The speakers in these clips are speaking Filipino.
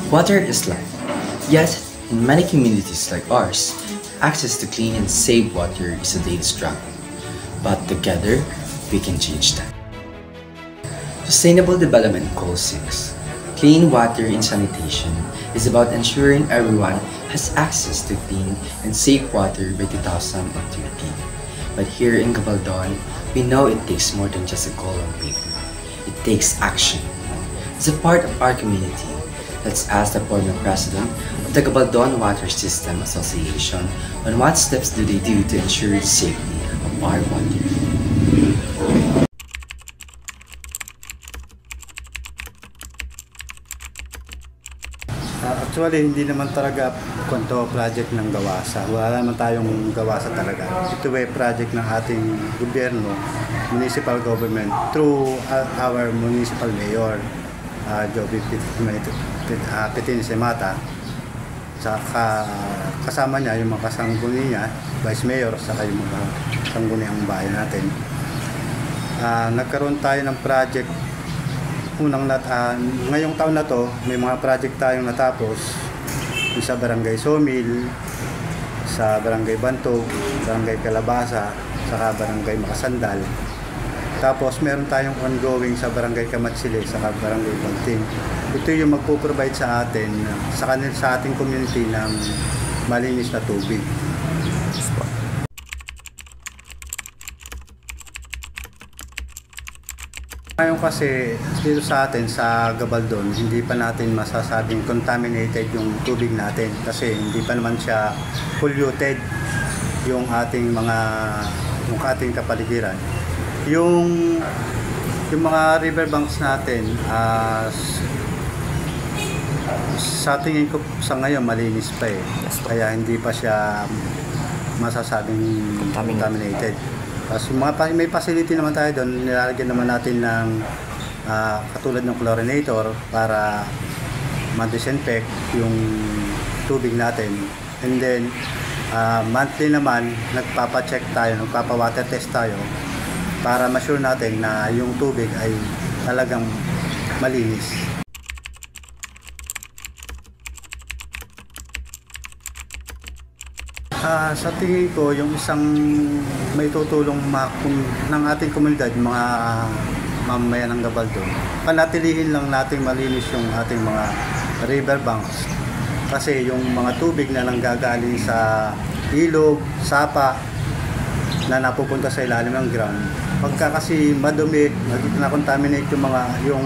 Water is life. Yet, in many communities like ours, access to clean and safe water is a daily struggle. But together, we can change that. Sustainable Development Goal 6, Clean Water and Sanitation, is about ensuring everyone has access to clean and safe water by 2030. But here in Gabaldon, we know it takes more than just a goal on paper. It takes action. As a part of our community, let's ask the former president of the Gabaldon Water System Association on what steps do they do to ensure the safety of our water. Actually, hindi naman talaga kwento project ng GAWASA. Wala naman tayong GAWASA talaga. Ito ay project ng ating gobyerno, municipal government, through our municipal mayor, Joby Pitin Semata. Saka kasama niya yung mga kasangguni niya, vice mayor, saka yung mga kasangguni ang bayan natin. Nagkaroon tayo ng project ngayong taon na to, may mga project tayong natapos sa Barangay Somil, sa Barangay Bantog, Barangay Calabasa, saka Barangay Makasandal. Tapos meron tayong ongoing sa Barangay Kamatsili, saka Barangay Pagting. Ito yung magpo-provide sa atin, sa ating community ng malinis na tubig. Ngayon kasi dito sa atin sa Gabaldon, hindi pa natin masasabing contaminated yung tubig natin kasi hindi pa naman siya polluted yung ating kapaligiran. Yung mga riverbanks natin, sa tingin ko sa ngayon malinis pa eh. Kaya hindi pa siya masasabing contaminated. Tapos may facility naman tayo doon, nilalagyan naman natin ng katulad ng chlorinator para ma-disinfect yung tubig natin. And then, monthly naman, nagpapa-check tayo, nagpapa-water test tayo para ma-sure natin na yung tubig ay talagang malinis. Sa tingin ko, yung isang may tutulong ng ating komunidad, mga mamamayan ng Gabaldon, panatilihin lang natin malinis yung ating mga riverbanks. Kasi yung mga tubig na nanggagaling sa ilog, sapa, na napupunta sa ilalim ng ground, pagka kasi madumi, na-contaminate yung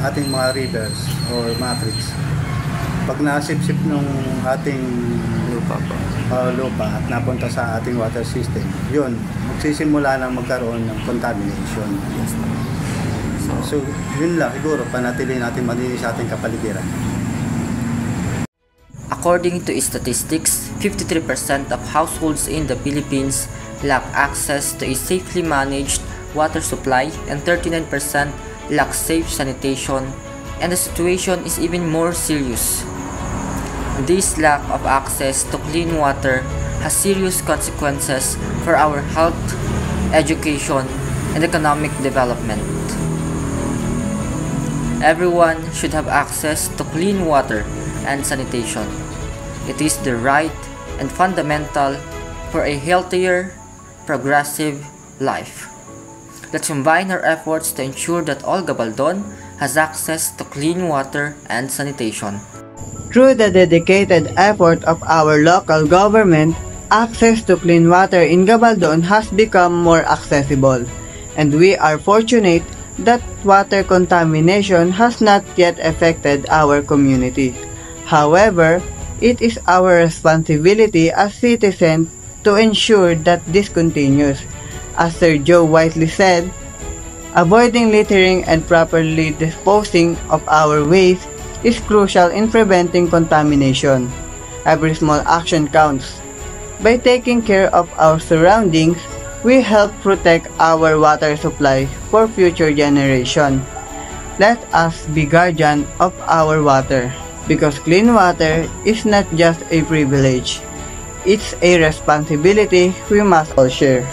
ating mga rivers or mga creeks, pag nasip-sip ng ating lupa at napunta sa ating water system, yun, magsisimula na magkaroon ng contamination. So, yun lang, siguro, panatili natin malinis sa ating kapaligiran. According to statistics, 53% of households in the Philippines lack access to a safely managed water supply and 39% lack safe sanitation, and the situation is even more serious. This lack of access to clean water has serious consequences for our health, education, and economic development. Everyone should have access to clean water and sanitation. It is the right and fundamental for a healthier, progressive life. Let's combine our efforts to ensure that all Gabaldon has access to clean water and sanitation. Through the dedicated effort of our local government, access to clean water in Gabaldon has become more accessible, and we are fortunate that water contamination has not yet affected our community. However, it is our responsibility as citizens to ensure that this continues. As Sir Joe wisely said, avoiding littering and properly disposing of our waste is crucial in preventing contamination. Every small action counts. By taking care of our surroundings, we help protect our water supply for future generations. Let us be guardian of our water, because clean water is not just a privilege. It's a responsibility we must all share.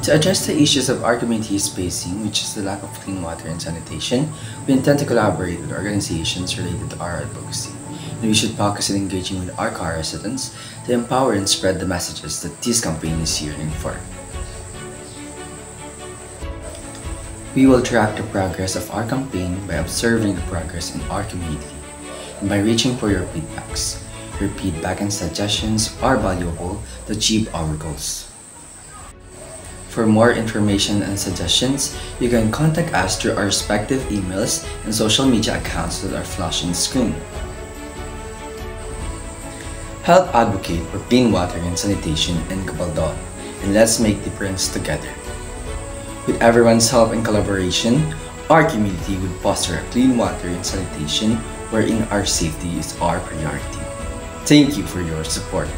To address the issues of our community is facing, which is the lack of clean water and sanitation, we intend to collaborate with organizations related to our advocacy. And we should focus on engaging with our co-residents to empower and spread the messages that this campaign is yearning for. We will track the progress of our campaign by observing the progress in our community and by reaching for your feedbacks. Your feedback and suggestions are valuable to achieve our goals. For more information and suggestions, you can contact us through our respective emails and social media accounts that are flashing the screen. Help advocate for clean water and sanitation in Gabaldon, and let's make difference together. With everyone's help and collaboration, our community would foster a clean water and sanitation wherein our safety is our priority. Thank you for your support.